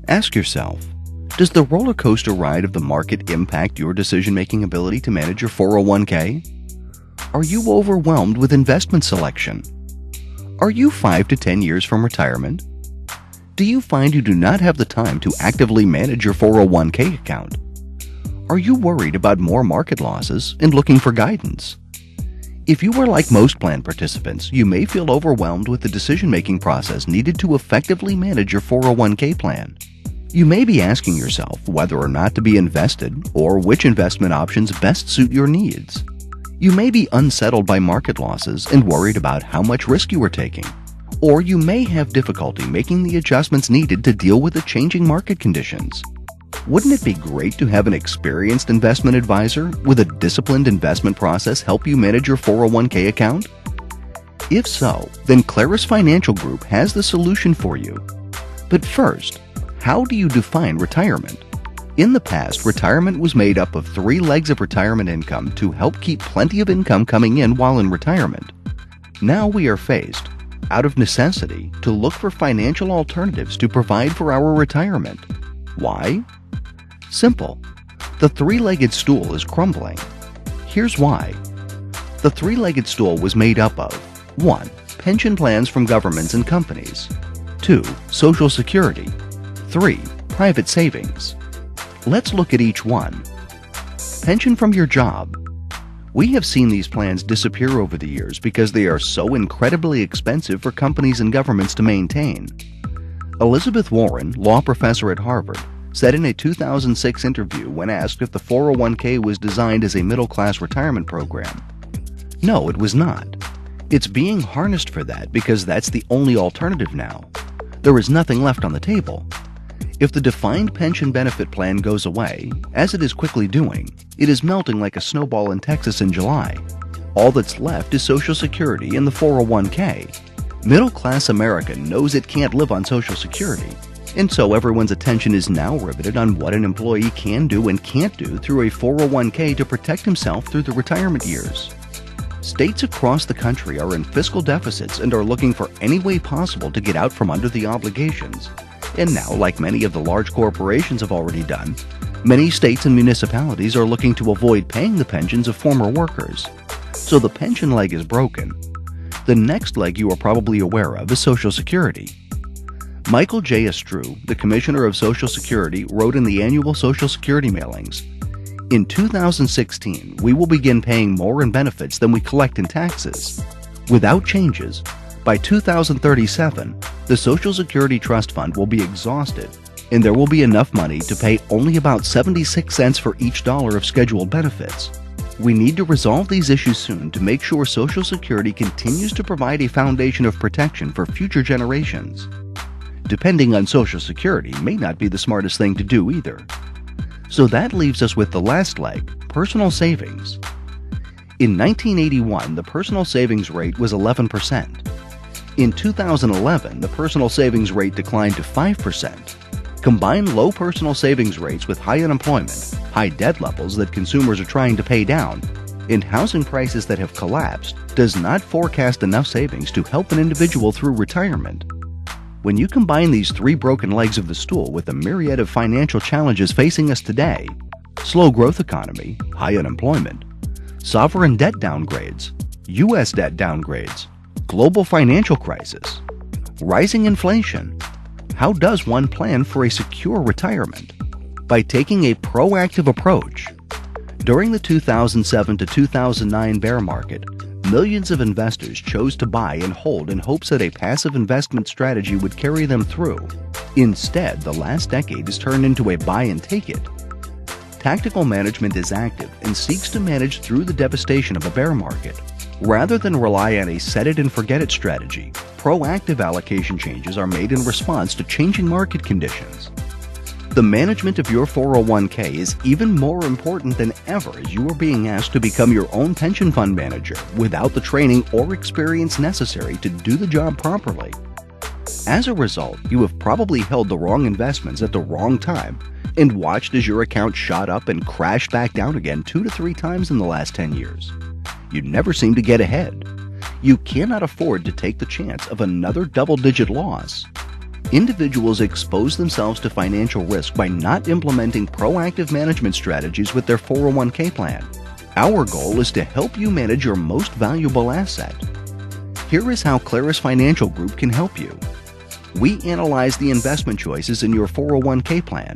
Ask yourself, does the roller coaster ride of the market impact your decision-making ability to manage your 401k? Are you overwhelmed with investment selection? Are you 5 to 10 years from retirement? Do you find you do not have the time to actively manage your 401k account? Are you worried about more market losses and looking for guidance? If you are like most plan participants, you may feel overwhelmed with the decision-making process needed to effectively manage your 401k plan. You may be asking yourself whether or not to be invested or which investment options best suit your needs. You may be unsettled by market losses and worried about how much risk you are taking. Or you may have difficulty making the adjustments needed to deal with the changing market conditions. Wouldn't it be great to have an experienced investment advisor with a disciplined investment process help you manage your 401k account? If so, then Claris Financial Group has the solution for you. But first, how do you define retirement? In the past, retirement was made up of 3 legs of retirement income to help keep plenty of income coming in while in retirement. Now we are faced, out of necessity, to look for financial alternatives to provide for our retirement. Why? Simple. The 3-legged stool is crumbling. Here's why. The 3-legged stool was made up of 1. Pension plans from governments and companies. 2. Social Security. 3. Private savings. Let's look at each one. Pension from your job. We have seen these plans disappear over the years because they are so incredibly expensive for companies and governments to maintain. Elizabeth Warren, law professor at Harvard, said in a 2006 interview when asked if the 401k was designed as a middle-class retirement program, "No, it was not. It's being harnessed for that because that's the only alternative now. There is nothing left on the table. If the defined pension benefit plan goes away, as it is quickly doing, it is melting like a snowball in Texas in July. All that's left is Social Security and the 401k. Middle-class America knows it can't live on Social Security, and so everyone's attention is now riveted on what an employee can do and can't do through a 401k to protect himself through the retirement years. States across the country are in fiscal deficits and are looking for any way possible to get out from under the obligations. And now, like many of the large corporations have already done, many states and municipalities are looking to avoid paying the pensions of former workers. So the pension leg is broken. The next leg you are probably aware of is Social Security. Michael J. Astrue, the Commissioner of Social Security, wrote in the annual Social Security mailings, "In 2016, we will begin paying more in benefits than we collect in taxes. Without changes, by 2037, the Social Security Trust Fund will be exhausted, and there will be enough money to pay only about 76 cents for each dollar of scheduled benefits. We need to resolve these issues soon to make sure Social Security continues to provide a foundation of protection for future generations." Depending on Social Security may not be the smartest thing to do either. So that leaves us with the last leg, personal savings. In 1981, the personal savings rate was 11%. In 2011, the personal savings rate declined to 5%. Combine low personal savings rates with high unemployment, high debt levels that consumers are trying to pay down, and housing prices that have collapsed does not forecast enough savings to help an individual through retirement. When you combine these 3 broken legs of the stool with the myriad of financial challenges facing us today, slow growth economy, high unemployment, sovereign debt downgrades, U.S. debt downgrades, global financial crisis, rising inflation, how does one plan for a secure retirement? By taking a proactive approach. During the 2007 to 2009 bear market, millions of investors chose to buy and hold in hopes that a passive investment strategy would carry them through. Instead, the last decade has turned into a buy and take it. Tactical management is active and seeks to manage through the devastation of a bear market. Rather than rely on a set it and forget it strategy, proactive allocation changes are made in response to changing market conditions. The management of your 401k is even more important than ever as you are being asked to become your own pension fund manager without the training or experience necessary to do the job properly. As a result, you have probably held the wrong investments at the wrong time and watched as your account shot up and crashed back down again 2 to 3 times in the last 10 years. You never seem to get ahead. You cannot afford to take the chance of another double-digit loss. Individuals expose themselves to financial risk by not implementing proactive management strategies with their 401k plan. Our goal is to help you manage your most valuable asset. Here is how Claris Financial Group can help you. We analyze the investment choices in your 401k plan.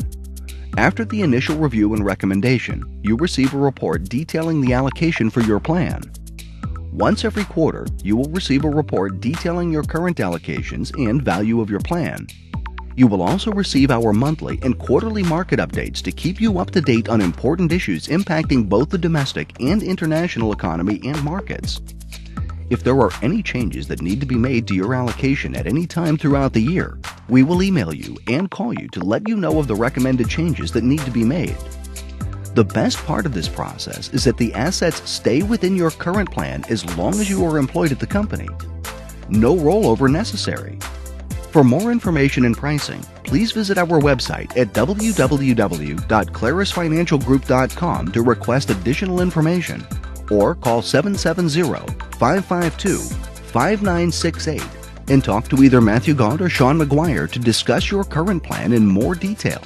After the initial review and recommendation, you receive a report detailing the allocation for your plan. Once every quarter, you will receive a report detailing your current allocations and value of your plan. You will also receive our monthly and quarterly market updates to keep you up to date on important issues impacting both the domestic and international economy and markets. If there are any changes that need to be made to your allocation at any time throughout the year, we will email you and call you to let you know of the recommended changes that need to be made. The best part of this process is that the assets stay within your current plan as long as you are employed at the company. No rollover necessary. For more information and pricing, please visit our website at www.clarisfinancialgroup.com to request additional information, or call 770-552-5968 and talk to either Matthew Gaunt or Sean McGuire to discuss your current plan in more detail.